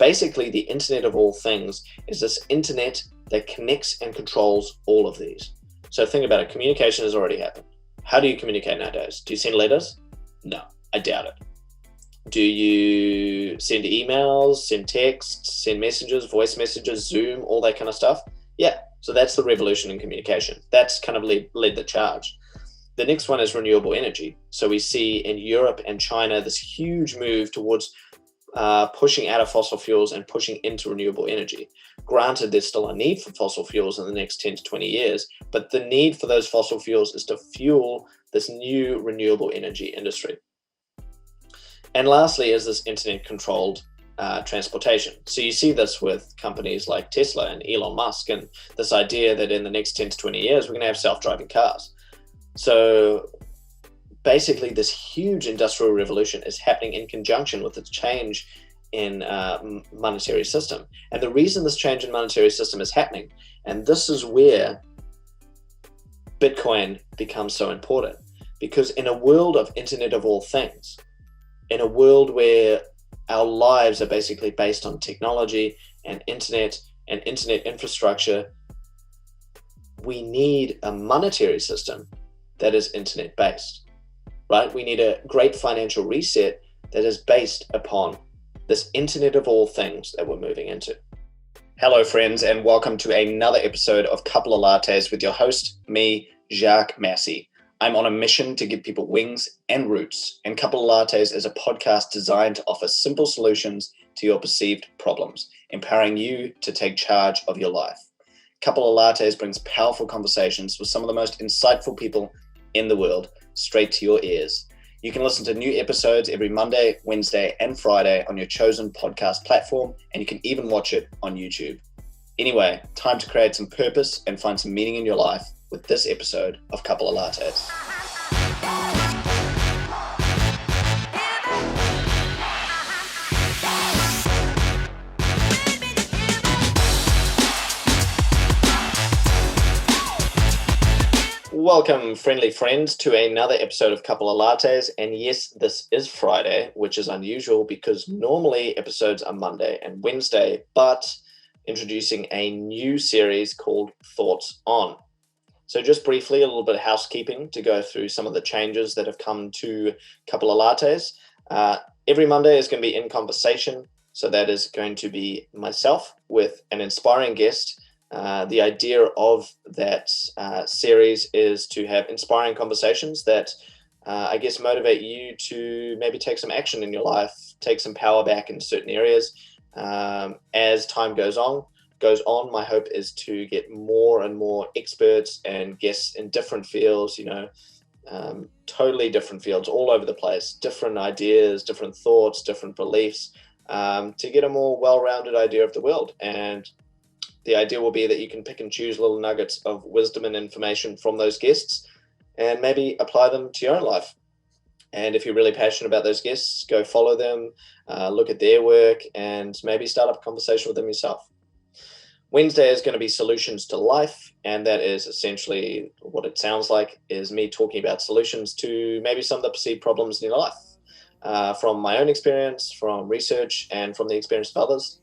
basically the Internet of all things is this internet that connects and controls all of these. So think about it. Communication has already happened. How do you communicate nowadays? Do you send letters? No, I doubt it. Do you send emails, send texts, send messages, voice messages, Zoom, all that kind of stuff? Yeah, so that's the revolution in communication. That's kind of led the charge. The next one is renewable energy. So we see in Europe and China this huge move towards pushing out of fossil fuels and pushing into renewable energy. Granted, there's still a need for fossil fuels in the next 10 to 20 years, but the need for those fossil fuels is to fuel this new renewable energy industry. And lastly is this internet-controlled transportation. So you see this with companies like Tesla and Elon Musk, and this idea that in the next 10 to 20 years, we're going to have self-driving cars. So basically, this huge industrial revolution is happening in conjunction with the change in monetary system. And the reason this change in monetary system is happening, and this is where Bitcoin becomes so important, because in a world of Internet of all things, in a world where our lives are basically based on technology and internet infrastructure, we need a monetary system that is internet based, right? We need a great financial reset that is based upon this Internet of all things that we're moving into. Hello, friends, and welcome to another episode of Couple of Lattes with your host, me, Jacques Massey. I'm on a mission to give people wings and roots, and Couple of Lattes is a podcast designed to offer simple solutions to your perceived problems, empowering you to take charge of your life. Couple of Lattes brings powerful conversations with some of the most insightful people in the world straight to your ears. You can listen to new episodes every Monday, Wednesday, and Friday on your chosen podcast platform, and you can even watch it on YouTube. Anyway, time to create some purpose and find some meaning in your life with this episode of Couple of Lattes. Welcome, friendly friends, to another episode of Couple of Lattes. And yes, this is Friday, which is unusual because normally episodes are Monday and Wednesday, but introducing a new series called Thoughts On. So just briefly, a little bit of housekeeping to go through some of the changes that have come to Couple of Lattes. Every Monday is going to be in conversation. So that is going to be myself with an inspiring guest. The idea of that series is to have inspiring conversations that I guess motivate you to maybe take some action in your life, take some power back in certain areas. As time goes on, my hope is to get more and more experts and guests in different fields, totally different fields all over the place, different ideas, different thoughts, different beliefs, to get a more well-rounded idea of the world. And the idea will be that you can pick and choose little nuggets of wisdom and information from those guests and maybe apply them to your own life. And if you're really passionate about those guests, go follow them, look at their work, and maybe start up a conversation with them yourself. Wednesday is going to be Solutions to Life, and that is essentially what it sounds like, is me talking about solutions to maybe some of the perceived problems in your life, from my own experience, from research, and from the experience of others.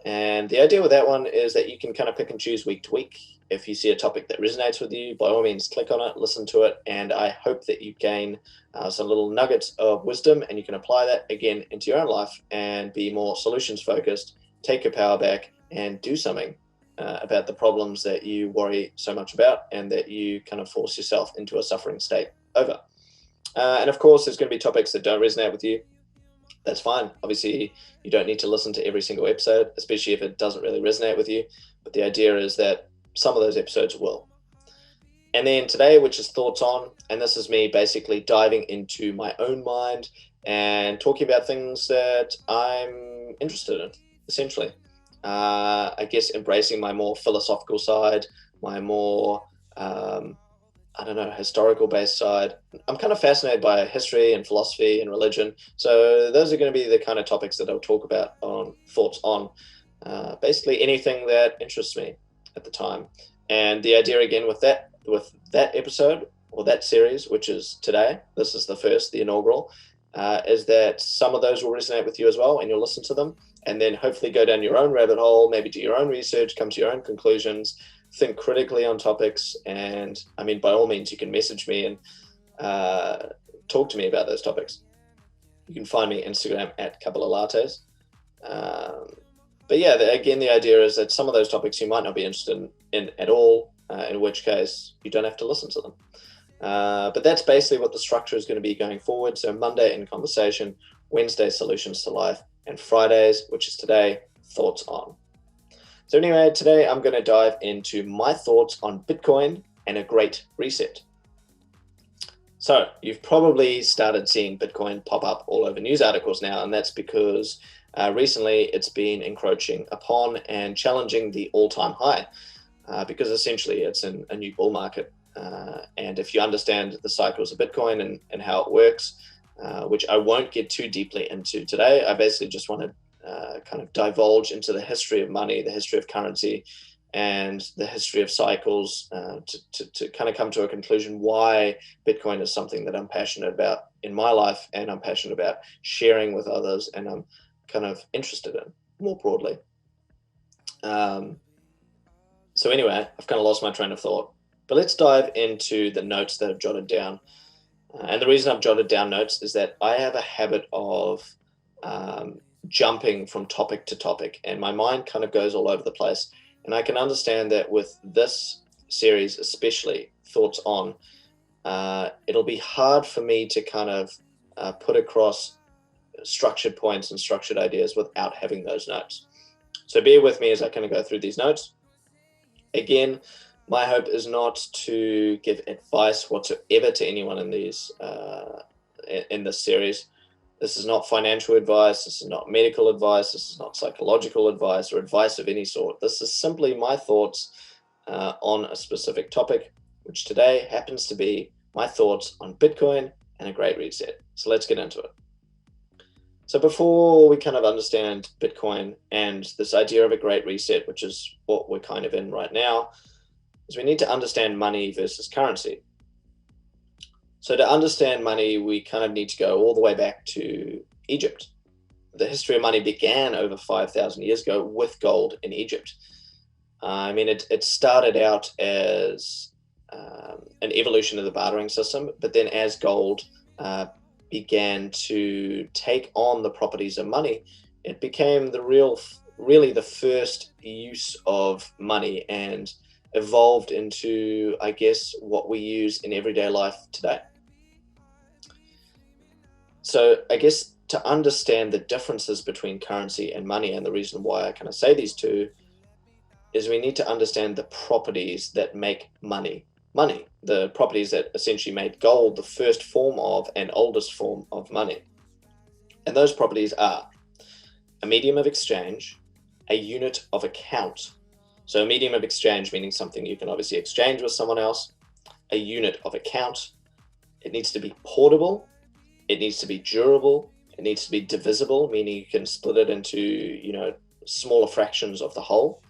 And the idea with that one is that you can kind of pick and choose week to week. If you see a topic that resonates with you, by all means, click on it, listen to it, and I hope that you gain some little nuggets of wisdom, and you can apply that again into your own life and be more solutions focused, take your power back, and do something about the problems that you worry so much about and that you kind of force yourself into a suffering state over. And of course, there's going to be topics that don't resonate with you. That's fine. Obviously, you don't need to listen to every single episode, especially if it doesn't really resonate with you. But the idea is that some of those episodes will. And then today, which is Thoughts On, and this is me basically diving into my own mind and talking about things that I'm interested in, essentially. I guess embracing my more philosophical side, my more, historical based side. I'm kind of fascinated by history and philosophy and religion. So those are going to be the kind of topics that I'll talk about on Thoughts On. Basically anything that interests me at the time. And the idea again with that episode or that series, which is today, this is the inaugural, is that some of those will resonate with you as well, and you'll listen to them, and then hopefully go down your own rabbit hole, maybe do your own research, come to your own conclusions, think critically on topics. And I mean, by all means, you can message me and talk to me about those topics. You can find me Instagram at Couple of Lattes. But yeah, again, the idea is that some of those topics you might not be interested in at all, in which case you don't have to listen to them. But that's basically what the structure is going to be going forward. So Monday, In Conversation; Wednesday, Solutions to Life; and Fridays, which is today, Thoughts On. So anyway, today I'm going to dive into my thoughts on Bitcoin and a great reset. So you've probably started seeing Bitcoin pop up all over news articles now, and that's because recently it's been encroaching upon and challenging the all-time high, because essentially it's in a new bull market. And if you understand the cycles of Bitcoin and how it works, which I won't get too deeply into today, I basically just want to kind of divulge into the history of money, the history of currency, and the history of cycles, to kind of come to a conclusion why Bitcoin is something that I'm passionate about in my life, and I'm passionate about sharing with others, and I'm kind of interested in more broadly. So anyway, I've kind of lost my train of thought, but let's dive into the notes that I've jotted down. And the reason I've jotted down notes is that I have a habit of jumping from topic to topic, and my mind kind of goes all over the place. And I can understand that with this series, especially Thoughts On, it'll be hard for me to kind of put across structured points and structured ideas without having those notes. So bear with me as I kind of go through these notes. Again, my hope is not to give advice whatsoever to anyone in these in this series. This is not financial advice. This is not medical advice. This is not psychological advice or advice of any sort. This is simply my thoughts on a specific topic, which today happens to be my thoughts on Bitcoin and a great reset. So let's get into it. So before we kind of understand Bitcoin and this idea of a great reset, which is what we're kind of in right now, is we need to understand money versus currency. So to understand money, we kind of need to go all the way back to Egypt. The history of money began over 5,000 years ago with gold in Egypt. I mean, it started out as an evolution of the bartering system, but then as gold began to take on the properties of money, it became really the first use of money and evolved into, I guess, what we use in everyday life today. So I guess to understand the differences between currency and money, and the reason why I kind of say these two, is we need to understand the properties that make money, the properties that essentially made gold the first form of and oldest form of money. And those properties are a medium of exchange, a unit of account. So a medium of exchange meaning something you can obviously exchange with someone else. A unit of account, it needs to be portable, it needs to be durable, it needs to be divisible, meaning you can split it into, smaller fractions of the whole.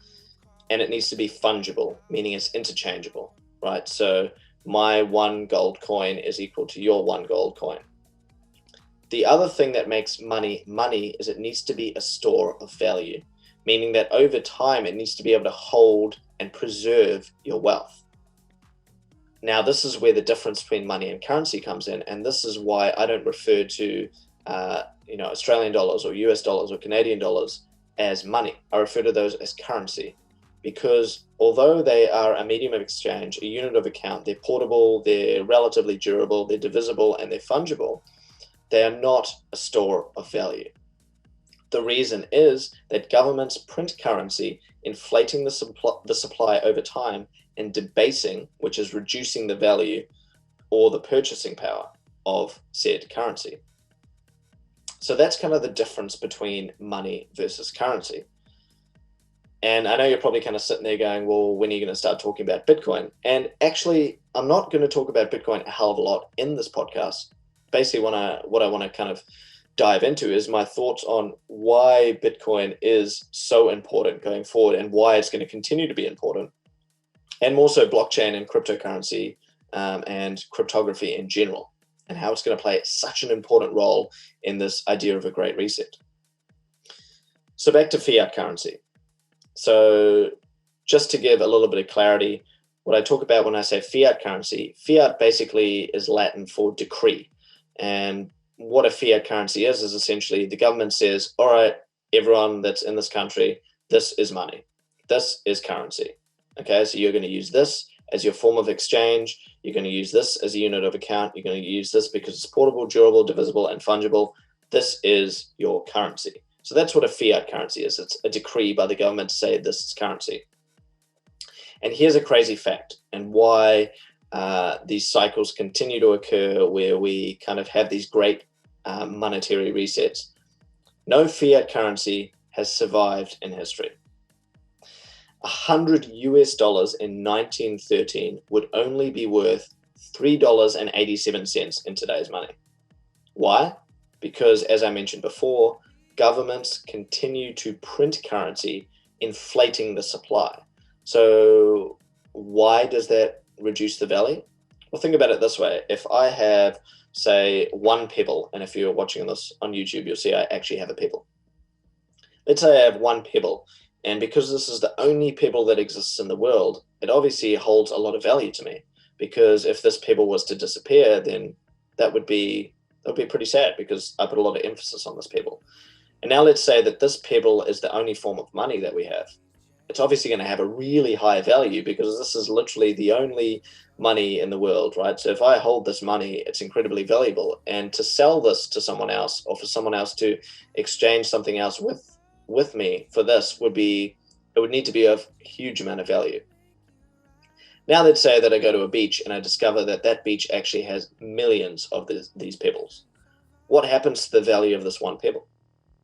And it needs to be fungible, meaning it's interchangeable, right? So my 1 gold coin is equal to your 1 gold coin. The other thing that makes money is it needs to be a store of value, meaning that over time it needs to be able to hold and preserve your wealth. Now, this is where the difference between money and currency comes in, and this is why I don't refer to Australian dollars or US dollars or Canadian dollars as money. I refer to those as currency, because although they are a medium of exchange, a unit of account, they're portable, they're relatively durable, they're divisible, and they're fungible, they are not a store of value. The reason is that governments print currency, inflating the supply over time, and debasing, which is reducing the value or the purchasing power of said currency. So that's kind of the difference between money versus currency. And I know you're probably kind of sitting there going, well, when are you going to start talking about Bitcoin? And actually, I'm not going to talk about Bitcoin a hell of a lot in this podcast. Basically, what I want to kind of dive into is my thoughts on why Bitcoin is so important going forward and why it's going to continue to be important. And more so blockchain and cryptocurrency and cryptography in general. and how it's going to play such an important role in this idea of a great reset. So back to fiat currency. So just to give a little bit of clarity, what I talk about when I say fiat currency, fiat basically is Latin for decree. And what a fiat currency is essentially the government says, all right, everyone that's in this country, this is money. This is currency. Okay, so you're going to use this as your form of exchange. You're going to use this as a unit of account. You're going to use this because it's portable, durable, divisible, and fungible. This is your currency. So that's what a fiat currency is. It's a decree by the government to say this is currency. And here's a crazy fact and why these cycles continue to occur where we kind of have these great monetary resets. No fiat currency has survived in history. $100 in 1913 would only be worth $3.87 in today's money. Why? Because, as I mentioned before, governments continue to print currency, inflating the supply. So why does that reduce the value? Well, think about it this way. If I have, say, one pebble, and if you're watching this on YouTube, you'll see I actually have a pebble. Let's say I have one pebble, and because this is the only pebble that exists in the world, it obviously holds a lot of value to me, because if this pebble was to disappear, then that would be pretty sad, because I put a lot of emphasis on this pebble. And now let's say that this pebble is the only form of money that we have. It's obviously going to have a really high value because this is literally the only money in the world, right? So if I hold this money, it's incredibly valuable. And to sell this to someone else, or for someone else to exchange something else with me for this, would need to be of a huge amount of value. Now let's say that I go to a beach and I discover that that beach actually has millions of these pebbles. What happens to the value of this one pebble?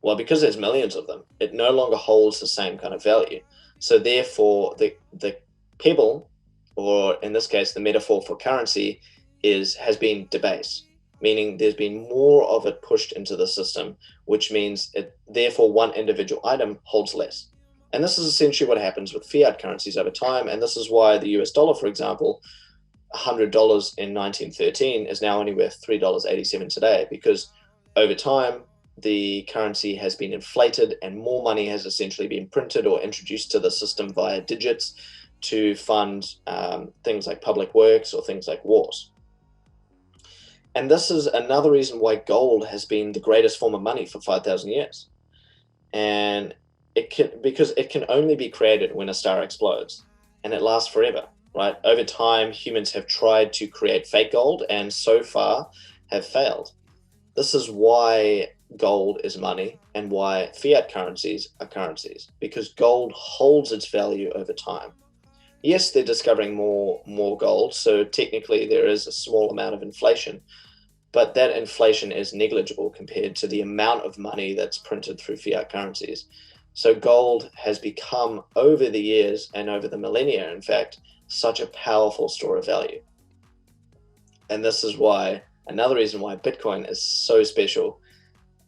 Well, because there's millions of them, it no longer holds the same kind of value. So therefore, the pebble, or in this case, the metaphor for currency, has been debased, meaning there's been more of it pushed into the system, which means therefore one individual item holds less. And this is essentially what happens with fiat currencies over time. And this is why the US dollar, for example, $100 in 1913 is now only worth $3.87 today, because over time, the currency has been inflated and more money has essentially been printed or introduced to the system via digits to fund things like public works or things like wars. And this is another reason why gold has been the greatest form of money for 5,000 years. And because it can only be created when a star explodes, and it lasts forever, right? Over time, humans have tried to create fake gold and so far have failed. This is why gold is money and why fiat currencies are currencies, because gold holds its value over time. Yes, they're discovering more gold, so technically there is a small amount of inflation, but that inflation is negligible compared to the amount of money that's printed through fiat currencies. So gold has become, over the years and over the millennia, in fact, such a powerful store of value. And this is why, another reason why Bitcoin is so special,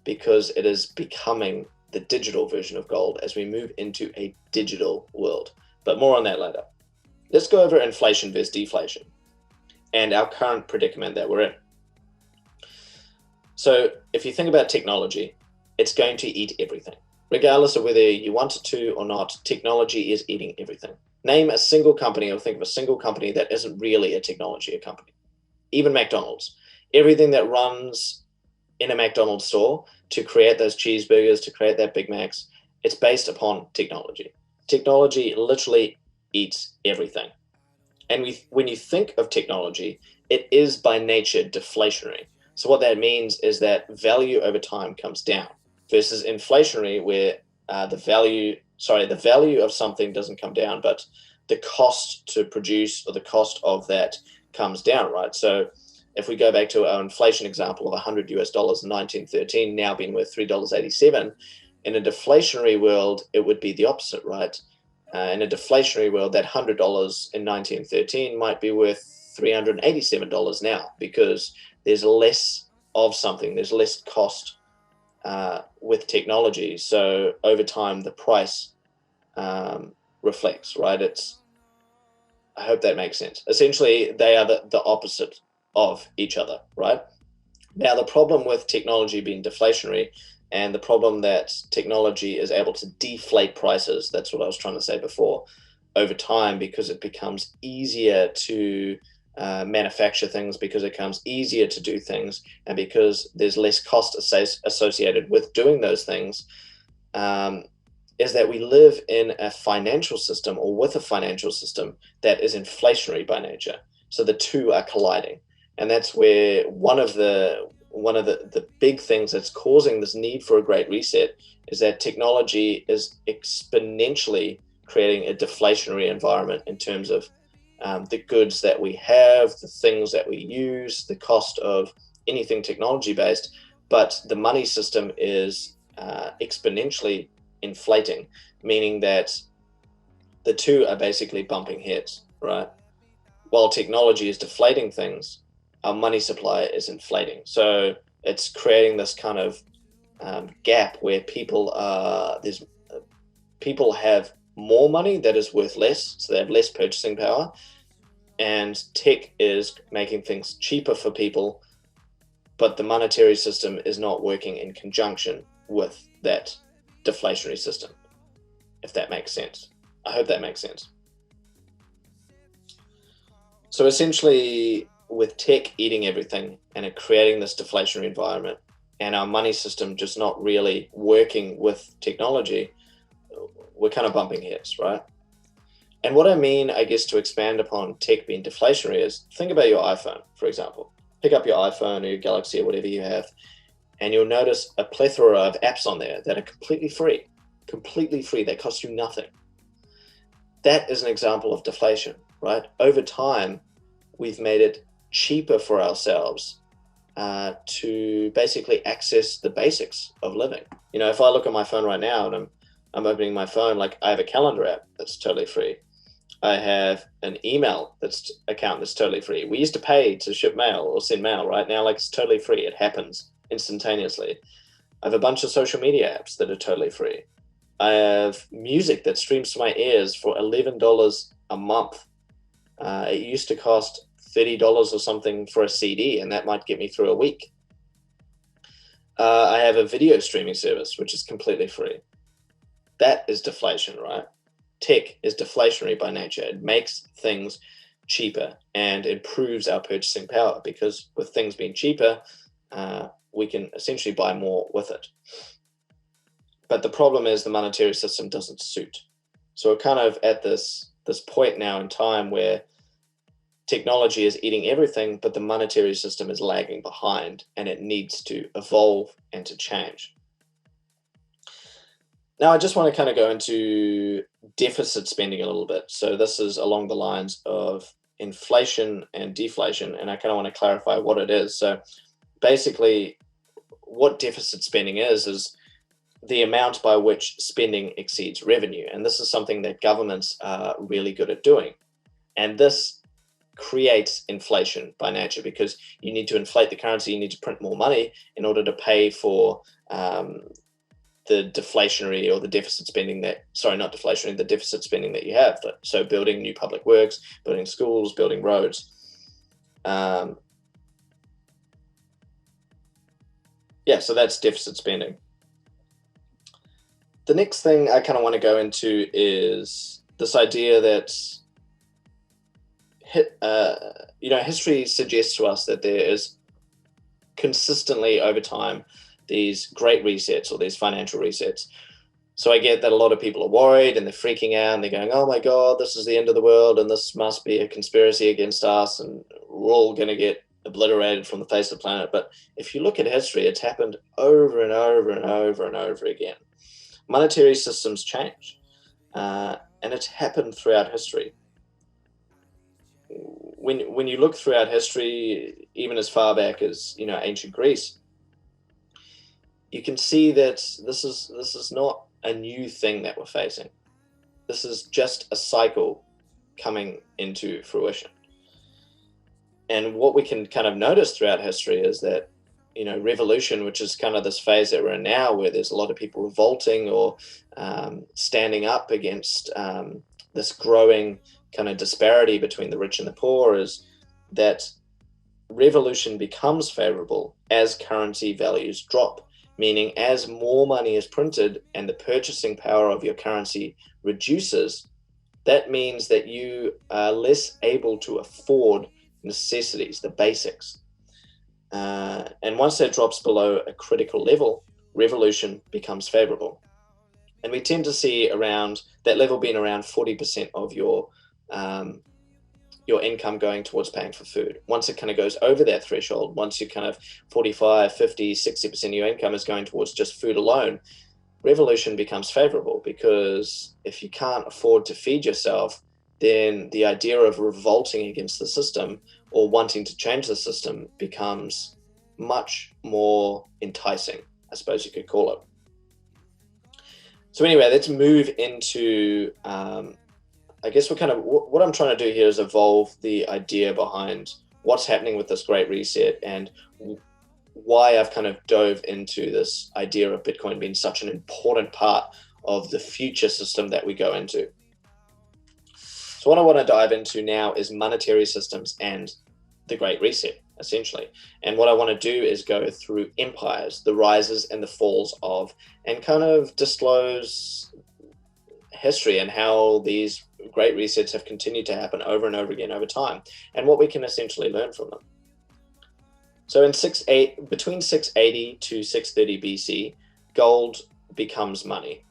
because it is becoming the digital version of gold as we move into a digital world. But more on that later. Let's go over inflation versus deflation and our current predicament that we're in. So if you think about technology, it's going to eat everything. Regardless of whether you want it to or not, technology is eating everything. Name a single company, or think of a single company that isn't really a technology company. Even McDonald's. Everything that runs in a McDonald's store to create those cheeseburgers, to create that Big Macs, it's based upon technology. Technology literally eats everything. And when you think of technology, it is by nature deflationary. So what that means is that value over time comes down, versus inflationary, where the value of something doesn't come down, but the cost to produce or the cost of that comes down, right? So if we go back to our inflation example of $100 in 1913, now being worth $3.87, in a deflationary world, it would be the opposite, right? In a deflationary world, that $100 in 1913 might be worth $387 now, because there's less of something, there's less cost with technology. So over time, the price reflects, right? I hope that makes sense. Essentially, they are the opposite of each other, right? Now, the problem with technology being deflationary and the problem that technology is able to deflate prices, that's what I was trying to say before, over time, because it becomes easier to manufacture things, because it becomes easier to do things, and because there's less cost associated with doing those things, um, is that we live in a financial system, or with a financial system that is inflationary by nature. So the two are colliding, and that's where one of the big things that's causing this need for a great reset is that technology is exponentially creating a deflationary environment in terms of the goods that we have, the things that we use, the cost of anything technology based. But the money system is exponentially inflating, meaning that the two are basically bumping heads, right? While technology is deflating things, our money supply is inflating. So it's creating this kind of gap where people have more money that is worth less, so they have less purchasing power, and tech is making things cheaper for people, but the monetary system is not working in conjunction with that deflationary system, if that makes sense. I hope that makes sense. So essentially, with tech eating everything and it creating this deflationary environment, and our money system just not really working with technology, we're kind of bumping heads, right? And what I mean, I guess, to expand upon tech being deflationary is, think about your iPhone, for example. Pick up your iPhone or your Galaxy or whatever you have, and you'll notice a plethora of apps on there that are completely free. Completely free. They cost you nothing. That is an example of deflation, right? Over time, we've made it cheaper for ourselves to basically access the basics of living. You know, if I look at my phone right now and I'm opening my phone, like, I have a calendar app that's totally free. I have an email account that's totally free. We used to pay to ship mail or send mail. Right now, like, it's totally free. It happens instantaneously. I have a bunch of social media apps that are totally free. I have music that streams to my ears for $11 a month. It used to cost $30 or something for a CD, and that might get me through a week. I have a video streaming service, which is completely free. That is deflation, right? Tech is deflationary by nature. It makes things cheaper and improves our purchasing power, because with things being cheaper, we can essentially buy more with it. But the problem is the monetary system doesn't suit. So we're kind of at this point now in time where technology is eating everything, but the monetary system is lagging behind, and it needs to evolve and to change. Now, I just want to kind of go into deficit spending a little bit. So this is along the lines of inflation and deflation, and I kind of want to clarify what it is. So basically, what deficit spending is the amount by which spending exceeds revenue. And this is something that governments are really good at doing. And this creates inflation by nature, because you need to inflate the currency, you need to print more money in order to pay for the deflationary or the deficit spending the deficit spending that you have. So building new public works, building schools, building roads. So that's deficit spending. The next thing I kind of want to go into is this idea that history suggests to us that there is consistently over time these great resets or these financial resets. So I get that a lot of people are worried and they're freaking out and they're going, oh my God, this is the end of the world and this must be a conspiracy against us and we're all going to get obliterated from the face of the planet. But if you look at history, it's happened over and over and over and over again. Monetary systems change, and it's happened throughout history. When you look throughout history, even as far back as ancient Greece, you can see that this is not a new thing that we're facing. This is just a cycle coming into fruition. And what we can kind of notice throughout history is that, revolution, which is kind of this phase that we're in now, where there's a lot of people revolting or standing up against this growing kind of disparity between the rich and the poor, is that revolution becomes favorable as currency values drop, meaning as more money is printed and the purchasing power of your currency reduces, that means that you are less able to afford necessities, the basics. And once that drops below a critical level, revolution becomes favorable. And we tend to see around that level being around 40% of your income going towards paying for food. Once it kind of goes over that threshold, once you kind of 45, 50, 60% of your income is going towards just food alone, revolution becomes favorable, because if you can't afford to feed yourself, then the idea of revolting against the system or wanting to change the system becomes much more enticing, I suppose you could call it. So anyway, let's move into, I guess what I'm trying to do here is evolve the idea behind what's happening with this Great Reset, and why I've kind of dove into this idea of Bitcoin being such an important part of the future system that we go into. So what I want to dive into now is monetary systems and the Great Reset, essentially. And what I want to do is go through empires, the rises and the falls of, and kind of disclose history and how these Great Resets have continued to happen over and over again over time, and what we can essentially learn from them. So between 680 to 630 BC, gold becomes money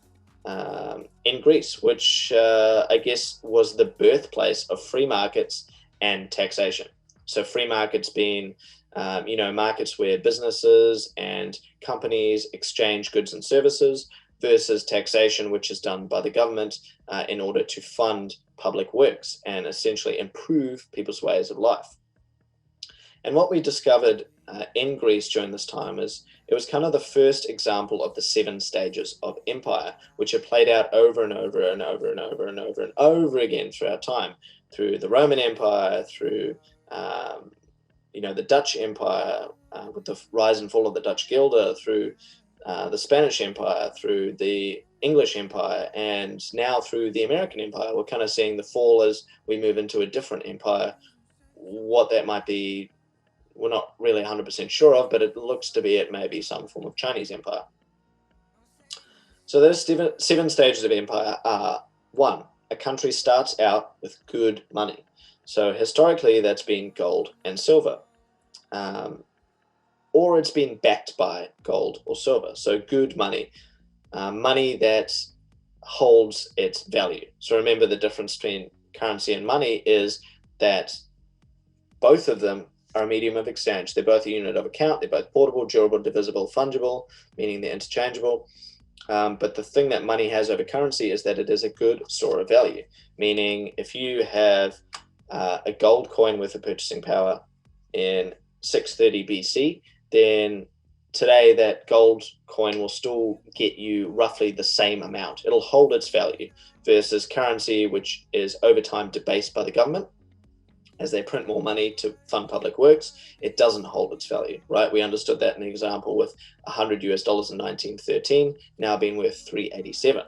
in Greece, which I guess was the birthplace of free markets and taxation. So free markets being, markets where businesses and companies exchange goods and services, versus taxation, which is done by the government in order to fund public works and essentially improve people's ways of life. And what we discovered in Greece during this time is it was kind of the first example of the 7 stages of empire, which have played out over and over and over and over and over and over again throughout time, through the Roman Empire, through the Dutch Empire with the rise and fall of the Dutch guilder, through the Spanish Empire, through the English Empire, and now through the American Empire. We're kind of seeing the fall as we move into a different empire. What that might be, we're not really 100% sure of, but it looks to be it may be some form of Chinese empire. So those 7 stages of empire are: 1, a country starts out with good money. So historically, that's been gold and silver. Or it's been backed by gold or silver. So good money, money that holds its value. So remember, the difference between currency and money is that both of them are a medium of exchange. They're both a unit of account. They're both portable, durable, divisible, fungible, meaning they're interchangeable. But the thing that money has over currency is that it is a good store of value, meaning if you have a gold coin with a purchasing power in 630 BC, then today that gold coin will still get you roughly the same amount. It'll hold its value, versus currency, which is over time debased by the government as they print more money to fund public works. It doesn't hold its value, right? We understood that in the example with $100 in 1913, now being worth 387.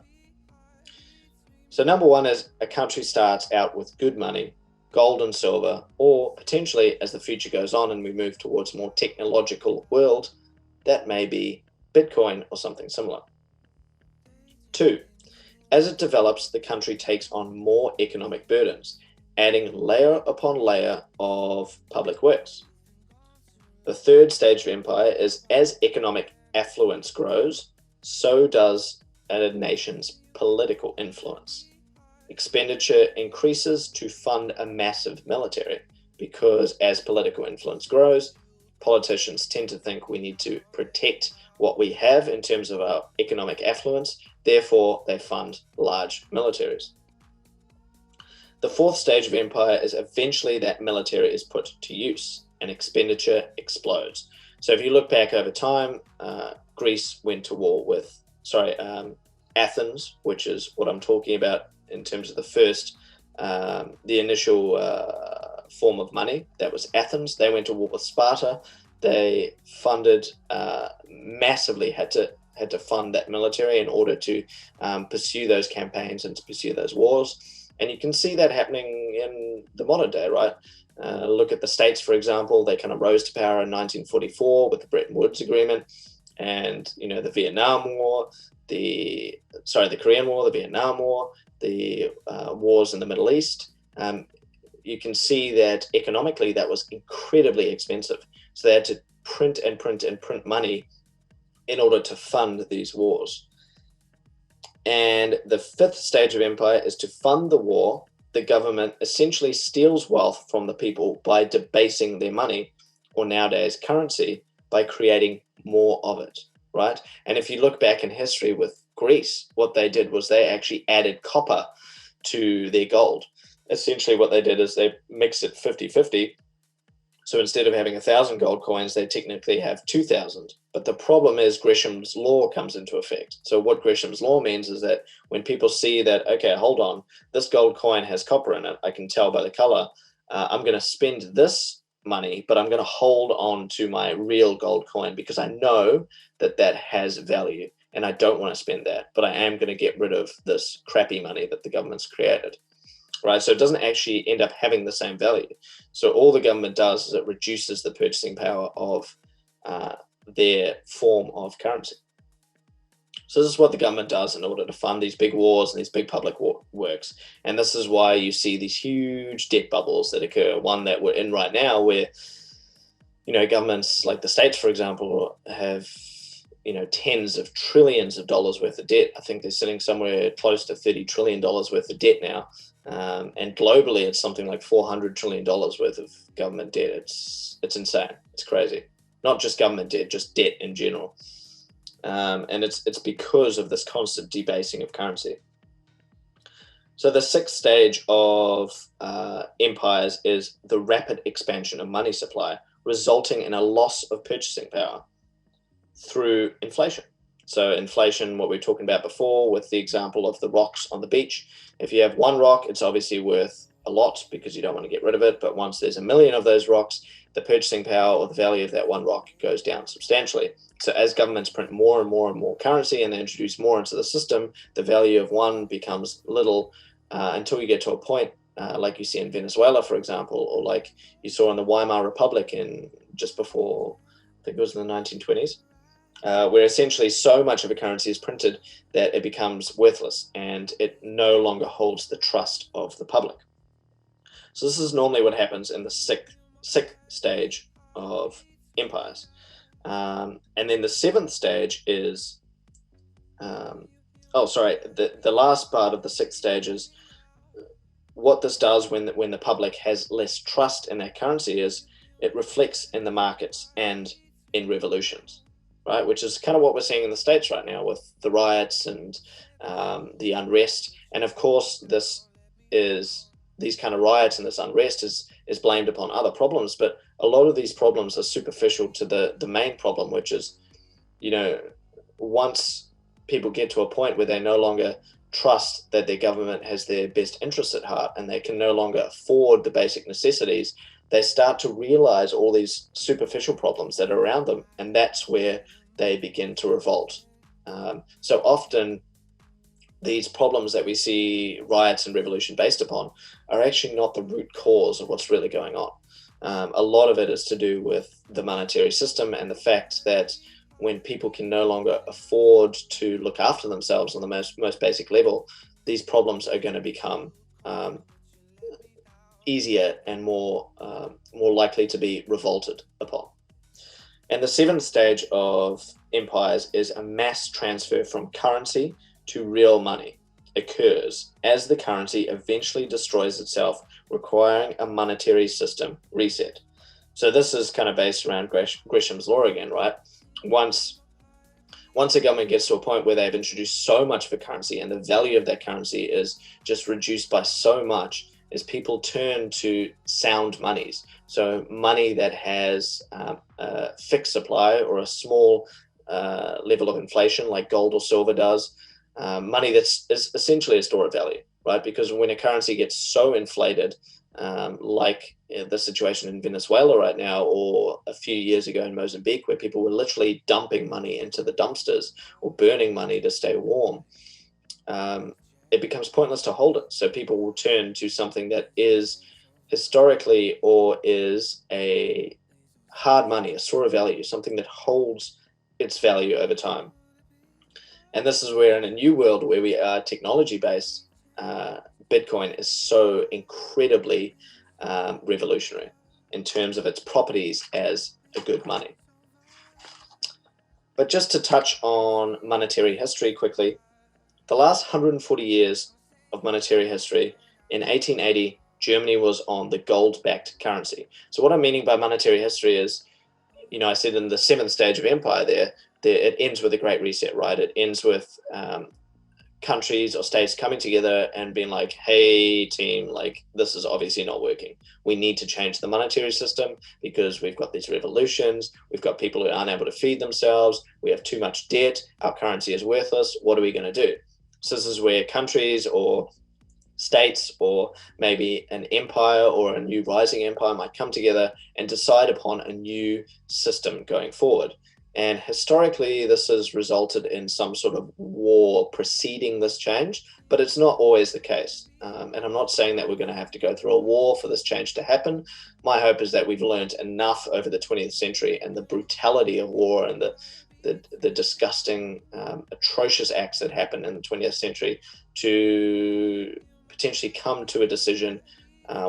So number 1 is a country starts out with good money, gold and silver, or potentially, as the future goes on and we move towards a more technological world, that may be Bitcoin or something similar. 2, as it develops, the country takes on more economic burdens, adding layer upon layer of public works. The 3rd stage of empire is as economic affluence grows, so does a nation's political influence. Expenditure increases to fund a massive military, because as political influence grows, politicians tend to think we need to protect what we have in terms of our economic affluence. Therefore, they fund large militaries. The 4th stage of empire is eventually that military is put to use and expenditure explodes. So if you look back over time, Greece went to war with, Athens, which is what I'm talking about in terms of the first, the initial form of money. That was Athens. They went to war with Sparta. They funded massively, had to fund that military in order to pursue those campaigns and to pursue those wars. And you can see that happening in the modern day, right? Look at the States, for example. They kind of rose to power in 1944 with the Bretton Woods Agreement, and the Vietnam War, the Korean War, the Vietnam War, the wars in the Middle East. You can see that economically that was incredibly expensive. So they had to print and print and print money in order to fund these wars. And the fifth stage of empire is to fund the war. The government essentially steals wealth from the people by debasing their money, or nowadays currency, by creating more of it, right? And if you look back in history with Greece, what they did was they actually added copper to their gold. Essentially what they did is they mixed it 50-50. So instead of having 1,000 gold coins, they technically have 2,000. But the problem is Gresham's law comes into effect. So what Gresham's law means is that when people see that, okay, hold on, this gold coin has copper in it, I can tell by the color, I'm going to spend this money, but I'm going to hold on to my real gold coin because I know that that has value and I don't want to spend that, but I am going to get rid of this crappy money that the government's created. Right, so it doesn't actually end up having the same value. So all the government does is it reduces the purchasing power of their form of currency. So this is what the government does in order to fund these big wars and these big public works. And this is why you see these huge debt bubbles that occur. One that we're in right now where, governments like the States, for example, have tens of trillions of dollars worth of debt. I think they're sitting somewhere close to $30 trillion worth of debt now. And globally, it's something like $400 trillion worth of government debt. It's insane. It's crazy. Not just government debt, just debt in general. And it's because of this constant debasing of currency. So the sixth stage of empires is the rapid expansion of money supply, resulting in a loss of purchasing power through inflation. So inflation, what we were talking about before with the example of the rocks on the beach. If you have one rock, it's obviously worth a lot because you don't want to get rid of it. But once there's 1 million of those rocks, the purchasing power or the value of that one rock goes down substantially. So as governments print more and more and more currency and they introduce more into the system, the value of one becomes little until you get to a point like you see in Venezuela, for example, or like you saw in the Weimar Republic in just before, I think it was in the 1920s. Where essentially so much of a currency is printed that it becomes worthless and it no longer holds the trust of the public. So this is normally what happens in the sixth stage of empires. And then the seventh stage is, the last part of the sixth stage is what this does when the public has less trust in their currency is it reflects in the markets and in revolutions. Right, which is kind of what we're seeing in the States right now with the riots and the unrest. And of course, these kind of riots and this unrest is blamed upon other problems. But a lot of these problems are superficial to the main problem, which is, once people get to a point where they no longer trust that their government has their best interests at heart and they can no longer afford the basic necessities, they start to realize all these superficial problems that are around them, and that's where they begin to revolt. So often these problems that we see riots and revolution based upon are actually not the root cause of what's really going on. A lot of it is to do with the monetary system and the fact that when people can no longer afford to look after themselves on the most basic level, these problems are going to become easier and more likely to be revolted upon. And the seventh stage of empires is a mass transfer from currency to real money occurs as the currency eventually destroys itself, requiring a monetary system reset. So this is kind of based around Gresham's law again, right? Once a government gets to a point where they've introduced so much of a currency and the value of that currency is just reduced by so much, is people turn to sound monies. So money that has a fixed supply or a small level of inflation like gold or silver does. Money that's is essentially a store of value, right? Because when a currency gets so inflated, like the situation in Venezuela right now, or a few years ago in Mozambique, where people were literally dumping money into the dumpsters or burning money to stay warm, it becomes pointless to hold it. So people will turn to something that is historically or is a hard money, a store of value, something that holds its value over time. And this is where, in a new world where we are technology based, Bitcoin is so incredibly revolutionary in terms of its properties as a good money. But just to touch on monetary history quickly, the last 140 years of monetary history, in 1880, Germany was on the gold-backed currency. So what I'm meaning by monetary history is, I said in the seventh stage of empire there, it ends with a Great Reset, right? It ends with countries or states coming together and being like, hey, team, like, this is obviously not working. We need to change the monetary system because we've got these revolutions. We've got people who aren't able to feed themselves. We have too much debt. Our currency is worthless. What are we going to do? So this is where countries or states or maybe an empire or a new rising empire might come together and decide upon a new system going forward. And historically, this has resulted in some sort of war preceding this change, but it's not always the case. And I'm not saying that we're going to have to go through a war for this change to happen. My hope is that we've learned enough over the 20th century and the brutality of war and the disgusting, atrocious acts that happened in the 20th century to potentially come to a decision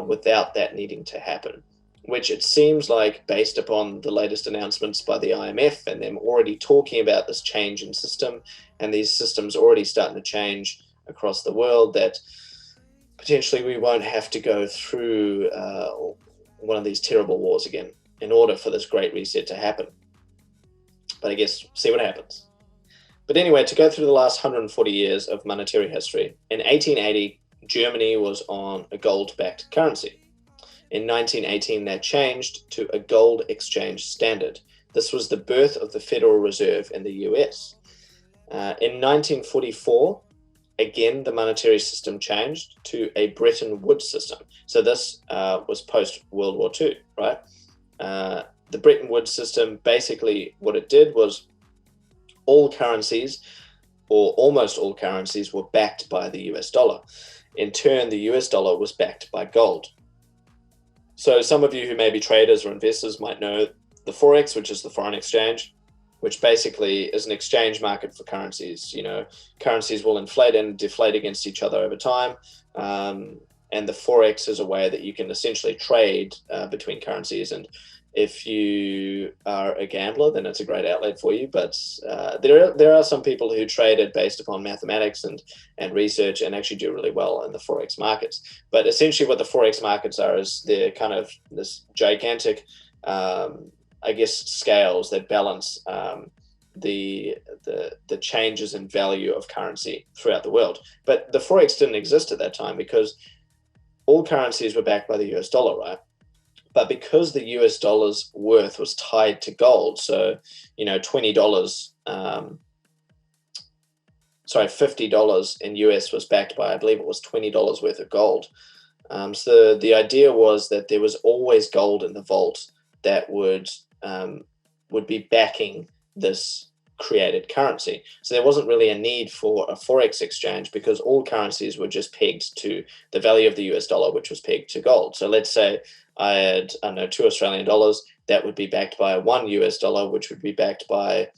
without that needing to happen, which it seems like, based upon the latest announcements by the IMF and them already talking about this change in system and these systems already starting to change across the world, that potentially we won't have to go through one of these terrible wars again in order for this Great Reset to happen. But I guess see what happens. But anyway, to go through the last 140 years of monetary history, in 1880, Germany was on a gold-backed currency. In 1918, that changed to a gold exchange standard. This was the birth of the Federal Reserve in the US. In 1944, again, the monetary system changed to a Bretton Woods system. So this was post-World War II, right? The Bretton Woods system, basically what it did was all currencies, or almost all currencies, were backed by the US dollar. In turn, the US dollar was backed by gold. So some of you who may be traders or investors might know the Forex, which is the foreign exchange, which basically is an exchange market for currencies. Currencies will inflate and deflate against each other over time. And the Forex is a way that you can essentially trade between currencies. And if you are a gambler, then it's a great outlet for you. But there are some people who trade it based upon mathematics and research and actually do really well in the Forex markets. But essentially what the Forex markets are is they're kind of this gigantic, scales that balance the changes in value of currency throughout the world. But the Forex didn't exist at that time because all currencies were backed by the US dollar, right? But because the US dollar's worth was tied to gold, so, $20, $50 in US was backed by, I believe it was $20 worth of gold. So the idea was that there was always gold in the vault that would be backing this created currency. So there wasn't really a need for a Forex exchange because all currencies were just pegged to the value of the US dollar, which was pegged to gold. So let's say I had, $2 Australian dollars, that would be backed by $1 US dollar, which would be backed by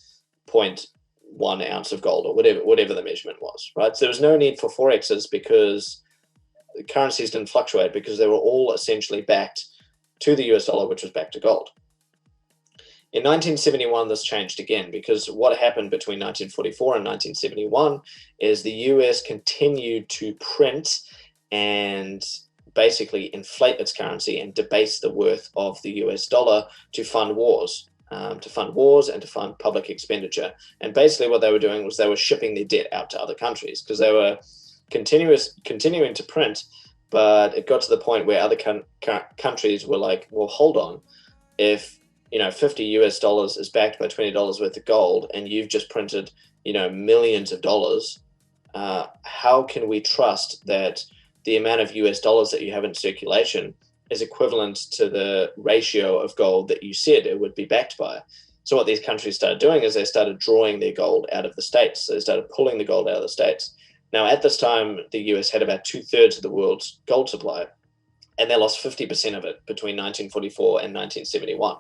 0.1 ounce of gold or whatever the measurement was, right? So there was no need for Forexes because the currencies didn't fluctuate because they were all essentially backed to the US dollar, which was backed to gold. In 1971, this changed again because what happened between 1944 and 1971 is the US continued to print and basically inflate its currency and debase the worth of the US dollar to fund wars and to fund public expenditure. And basically what they were doing was they were shipping their debt out to other countries because they were continuing to print, but it got to the point where other countries were like, well, hold on, if $50 US is backed by $20 worth of gold and you've just printed millions of dollars, how can we trust that the amount of US dollars that you have in circulation is equivalent to the ratio of gold that you said it would be backed by? So what these countries started doing is they started drawing their gold out of the states. So they started pulling the gold out of the states. Now, at this time, the US had about 2/3 of the world's gold supply, and they lost 50% of it between 1944 and 1971.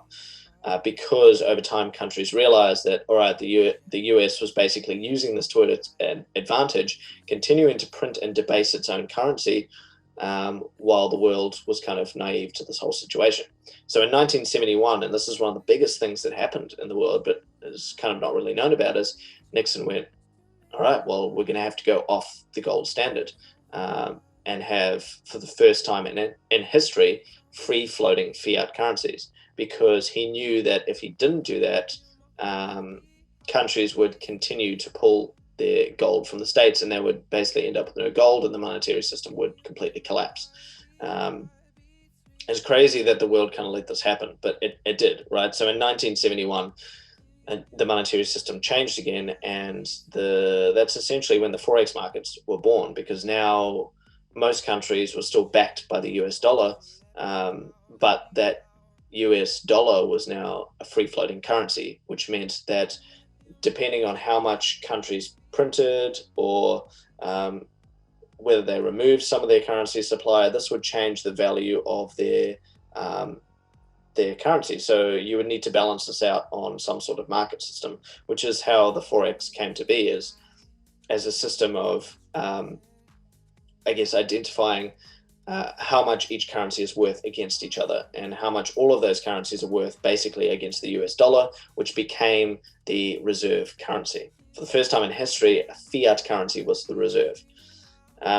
Because over time countries realized that, all right, the US was basically using this to its advantage, continuing to print and debase its own currency, while the world was kind of naive to this whole situation. So in 1971, and this is one of the biggest things that happened in the world, but is kind of not really known about, is Nixon went, all right, well, we're going to have to go off the gold standard, and have, for the first time in history, free floating fiat currencies, because he knew that if he didn't do that, countries would continue to pull their gold from the States, and they would basically end up with no gold, and the monetary system would completely collapse. It's crazy that the world kind of let this happen, but it did, right? So in 1971, the monetary system changed again, and that's essentially when the forex markets were born, because now most countries were still backed by the US dollar, but that US dollar was now a free floating currency, which meant that depending on how much countries printed, or whether they removed some of their currency supply, this would change the value of their currency. So you would need to balance this out on some sort of market system, which is how the forex came to be, as a system of I guess identifying how much each currency is worth against each other, and how much all of those currencies are worth basically against the US dollar, which became the reserve currency. For the first time in history, a fiat currency was the reserve.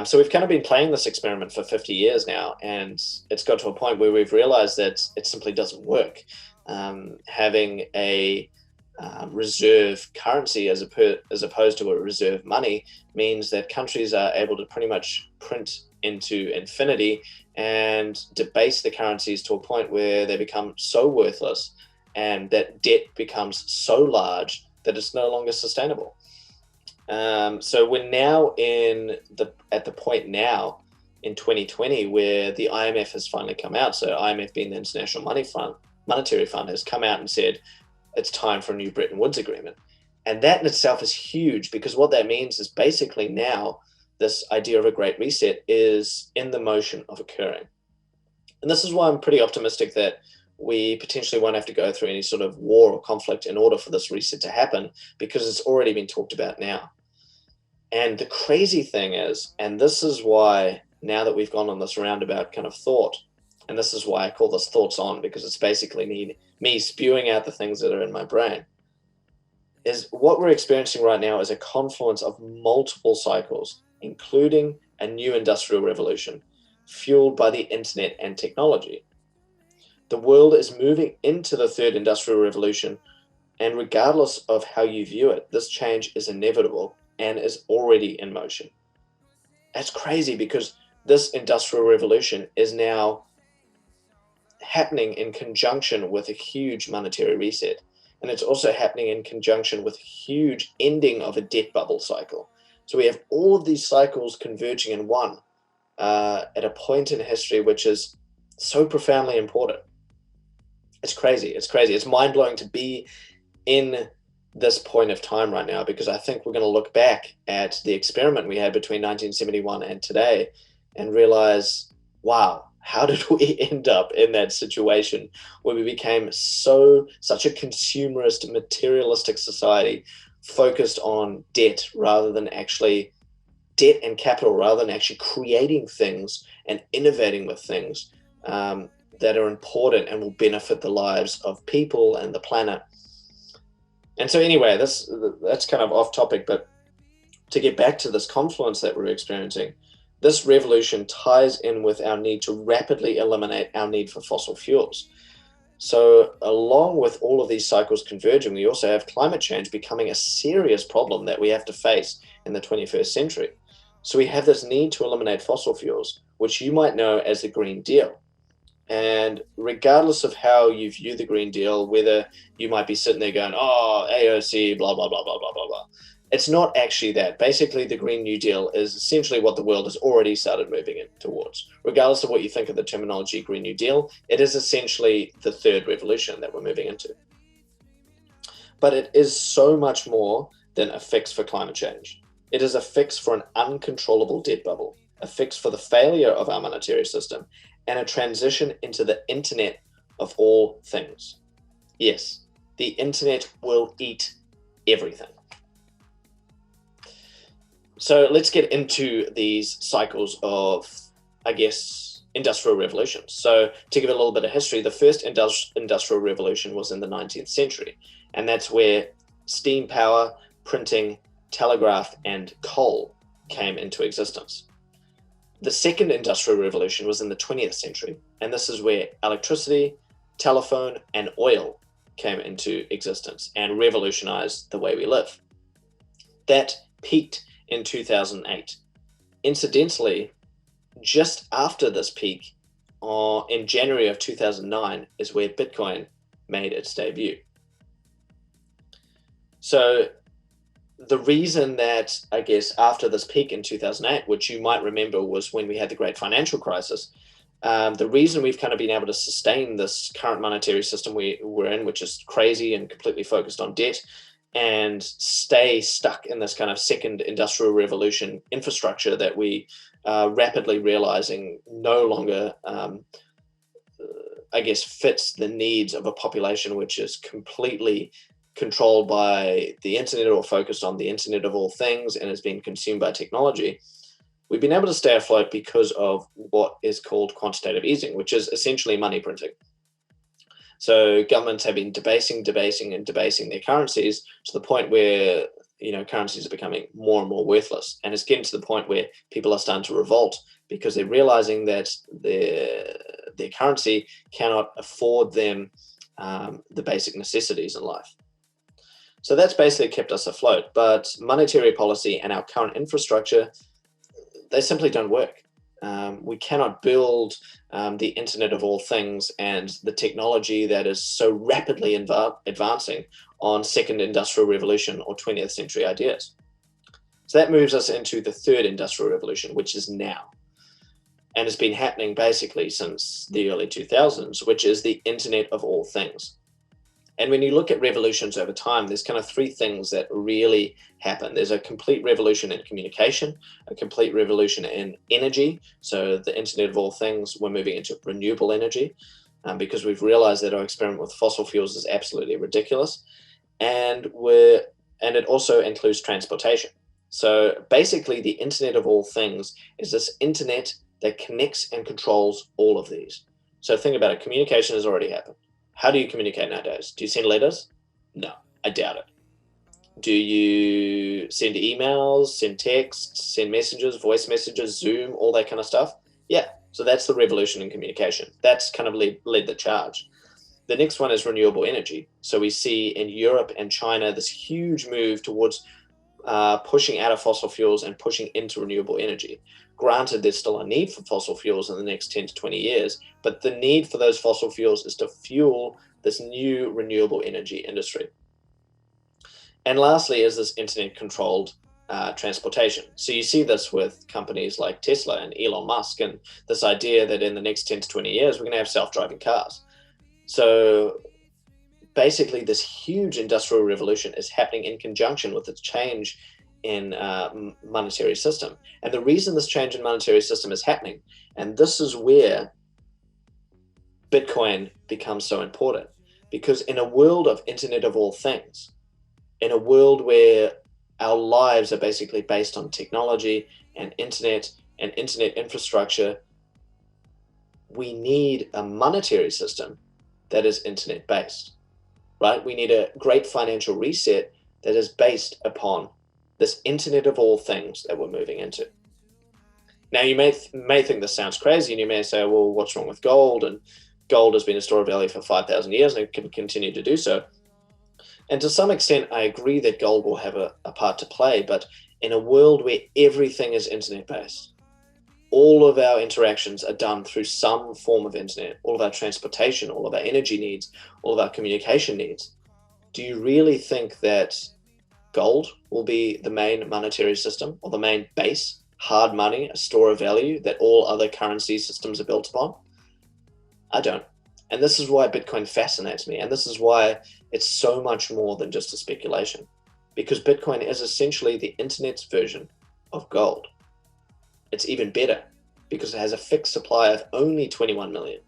So we've kind of been playing this experiment for 50 years now, and it's got to a point where we've realized that it simply doesn't work. Having a reserve currency as opposed to a reserve money means that countries are able to pretty much print into infinity and debase the currencies to a point where they become so worthless, and that debt becomes so large that it's no longer sustainable. So we're now at the point now in 2020 where the IMF has finally come out. So IMF, being the International Monetary Fund, has come out and said it's time for a new Bretton Woods agreement. And that in itself is huge, because what that means is basically now this idea of a great reset is in the motion of occurring. And this is why I'm pretty optimistic that we potentially won't have to go through any sort of war or conflict in order for this reset to happen, because it's already been talked about now. And the crazy thing is, and this is why now that we've gone on this roundabout kind of thought, and this is why I call this Thoughts On, because it's basically me spewing out the things that are in my brain, is what we're experiencing right now is a confluence of multiple cycles, including a new industrial revolution fueled by the internet and technology. The world is moving into the third industrial revolution, and regardless of how you view it, this change is inevitable and is already in motion. That's crazy, because this industrial revolution is now happening in conjunction with a huge monetary reset. And it's also happening in conjunction with a huge ending of a debt bubble cycle. So we have all of these cycles converging in one at a point in history which is so profoundly important. It's crazy. It's crazy. It's mind-blowing to be in this point of time right now, because I think we're going to look back at the experiment we had between 1971 and today and realize, wow, how did we end up in that situation where we became such a consumerist, materialistic society, focused on debt and capital, rather than actually creating things and innovating with things that are important and will benefit the lives of people and the planet. And so anyway, that's kind of off topic, but to get back to this confluence that we're experiencing, this revolution ties in with our need to rapidly eliminate our need for fossil fuels. So along with all of these cycles converging, we also have climate change becoming a serious problem that we have to face in the 21st century. So we have this need to eliminate fossil fuels, which you might know as the Green Deal. And regardless of how you view the Green Deal, whether you might be sitting there going, oh, AOC, blah, blah, blah, blah, blah, blah, blah. It's not actually that. Basically, the Green New Deal is essentially what the world has already started moving in towards. Regardless of what you think of the terminology Green New Deal, it is essentially the third revolution that we're moving into. But it is so much more than a fix for climate change. It is a fix for an uncontrollable debt bubble, a fix for the failure of our monetary system, and a transition into the internet of all things. Yes, the internet will eat everything. So let's get into these cycles of, I guess, industrial revolutions. So to give a little bit of history, the first industrial revolution was in the 19th century, and that's where steam power, printing, telegraph, and coal came into existence. The second industrial revolution was in the 20th century, and this is where electricity, telephone, and oil came into existence and revolutionized the way we live. That peaked in 2008. Incidentally, just after this peak, in January of 2009, is where Bitcoin made its debut. So the reason that, I guess, after this peak in 2008, which you might remember was when we had the great financial crisis, the reason we've kind of been able to sustain this current monetary system we're in, which is crazy and completely focused on debt, and stay stuck in this kind of second industrial revolution infrastructure that we are rapidly realizing no longer, I guess, fits the needs of a population which is completely controlled by the internet or focused on the internet of all things and is being consumed by technology. We've been able to stay afloat because of what is called quantitative easing, which is essentially money printing. So governments have been debasing their currencies to the point where, currencies are becoming more and more worthless. And it's getting to the point where people are starting to revolt because they're realizing that their currency cannot afford them the basic necessities in life. So that's basically kept us afloat. But monetary policy and our current infrastructure, they simply don't work. We cannot build the internet of all things and the technology that is so rapidly advancing on second industrial revolution or 20th century ideas. So that moves us into the third industrial revolution, which is now. And it's been happening basically since the early 2000s, which is the internet of all things. And when you look at revolutions over time, there's kind of three things that really happen. There's a complete revolution in communication, a complete revolution in energy. So the internet of all things, we're moving into renewable energy because we've realized that our experiment with fossil fuels is absolutely ridiculous. And it also includes transportation. So basically the internet of all things is this internet that connects and controls all of these. So think about it, communication has already happened. How do you communicate nowadays? Do you send letters? No, I doubt it. Do you send emails, send texts, send messages, voice messages, Zoom, all that kind of stuff? Yeah, so that's the revolution in communication. That's kind of led the charge. The next one is renewable energy. So we see in Europe and China this huge move towards pushing out of fossil fuels and pushing into renewable energy. Granted, there's still a need for fossil fuels in the next 10 to 20 years, but the need for those fossil fuels is to fuel this new renewable energy industry. And lastly is this internet-controlled transportation. So you see this with companies like Tesla and Elon Musk, and this idea that in the next 10 to 20 years, we're going to have self-driving cars. So basically, this huge industrial revolution is happening in conjunction with its change in monetary system. And the reason this change in monetary system is happening, and this is where Bitcoin becomes so important, because in a world of internet of all things, in a world where our lives are basically based on technology and internet infrastructure, we need a monetary system that is internet based, right? We need a great financial reset that is based upon this internet of all things that we're moving into. Now, you may think this sounds crazy, and you may say, well, what's wrong with gold? And gold has been a store of value for 5,000 years, and it can continue to do so. And to some extent, I agree that gold will have a part to play, but in a world where everything is internet-based, all of our interactions are done through some form of internet, all of our transportation, all of our energy needs, all of our communication needs, do you really think that gold will be the main monetary system or the main base, hard money, a store of value that all other currency systems are built upon? I don't. And this is why Bitcoin fascinates me. And this is why it's so much more than just a speculation. because Bitcoin is essentially the internet's version of gold. It's even better because it has a fixed supply of only 21 million.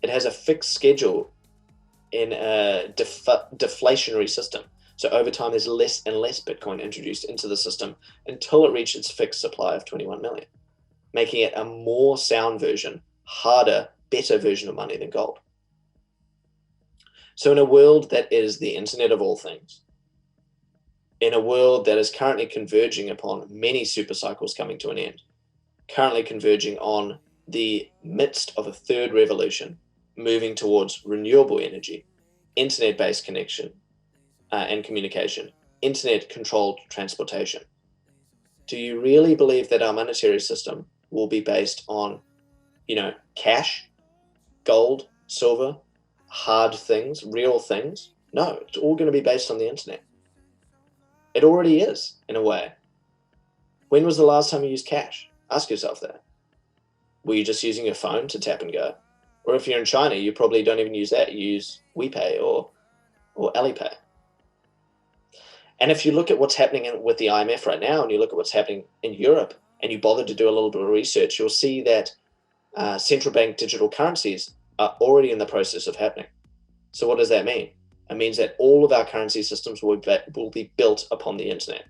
It has a fixed schedule in a deflationary system. So over time, there's less and less Bitcoin introduced into the system until it reaches its fixed supply of 21 million, making it a more sound version, harder, better version of money than gold. So in a world that is the internet of all things, in a world that is currently converging upon many super cycles coming to an end, currently converging on the midst of a third revolution, moving towards renewable energy, internet-based connection and communication, internet-controlled transportation. Do you really believe that our monetary system will be based on, cash, gold, silver, hard things, real things? No, it's all going to be based on the internet. It already is, in a way. When was the last time you used cash? Ask yourself that. Were you just using your phone to tap and go? Or if you're in China, you probably don't even use that. You use WePay or Alipay. And if you look at what's happening with the IMF right now, and you look at what's happening in Europe, and you bother to do a little bit of research, you'll see that central bank digital currencies are already in the process of happening. So what does that mean? It means that all of our currency systems will be built upon the internet.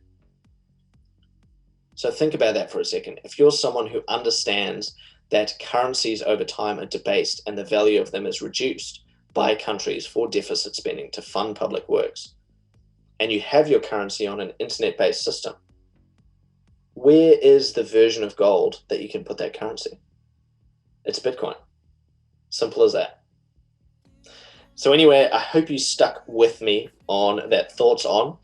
So think about that for a second. If you're someone who understands that currencies over time are debased and the value of them is reduced by countries for deficit spending to fund public works, and you have your currency on an internet-based system, where is the version of gold that you can put that currency? It's Bitcoin. Simple as that. So anyway, I hope you stuck with me on that thoughts on.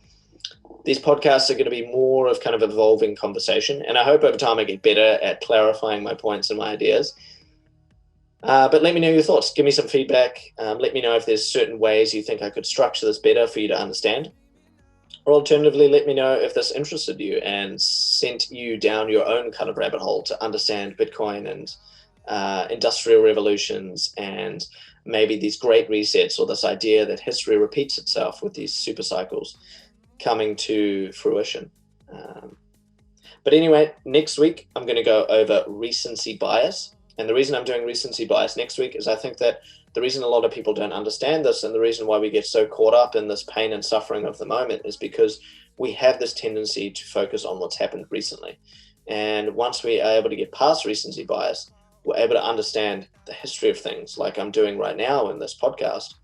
These podcasts are going to be more of kind of evolving conversation, and I hope over time I get better at clarifying my points and my ideas. But let me know your thoughts. Give me some feedback. Let me know if there's certain ways you think I could structure this better for you to understand. Or alternatively, let me know if this interested you and sent you down your own kind of rabbit hole to understand Bitcoin and industrial revolutions and maybe these great resets, or this idea that history repeats itself with these super cycles coming to fruition. But anyway, next week, I'm going to go over recency bias. And the reason I'm doing recency bias next week is I think that the reason a lot of people don't understand this, and the reason why we get so caught up in this pain and suffering of the moment, is because we have this tendency to focus on what's happened recently. And once we are able to get past recency bias, we're able to understand the history of things like I'm doing right now in this podcast.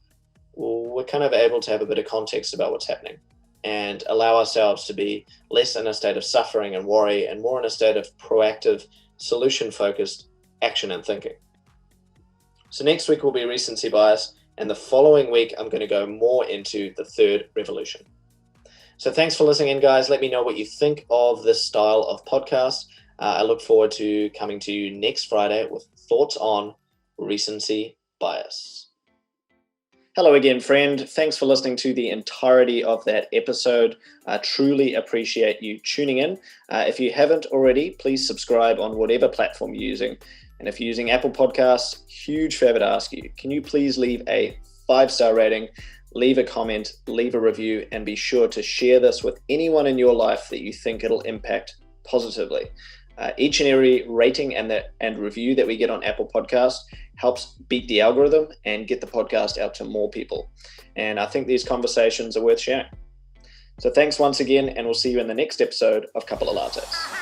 We're kind of able to have a bit of context about what's happening and allow ourselves to be less in a state of suffering and worry and more in a state of proactive, solution-focused action and thinking. So next week will be recency bias, and the following week I'm going to go more into the third revolution. So thanks for listening in, guys. Let me know what you think of this style of podcast. I look forward to coming to you next Friday with thoughts on recency bias. Hello again, friend. Thanks for listening to the entirety of that episode. I truly appreciate you tuning in. If you haven't already, please subscribe on whatever platform you're using. And if you're using Apple Podcasts, huge favor to ask you, can you please leave a 5-star rating, leave a comment, leave a review, and be sure to share this with anyone in your life that you think it'll impact positively. Each and every rating and review that we get on Apple Podcasts helps beat the algorithm and get the podcast out to more people. And I think these conversations are worth sharing. So thanks once again, and we'll see you in the next episode of Couple of Lattes.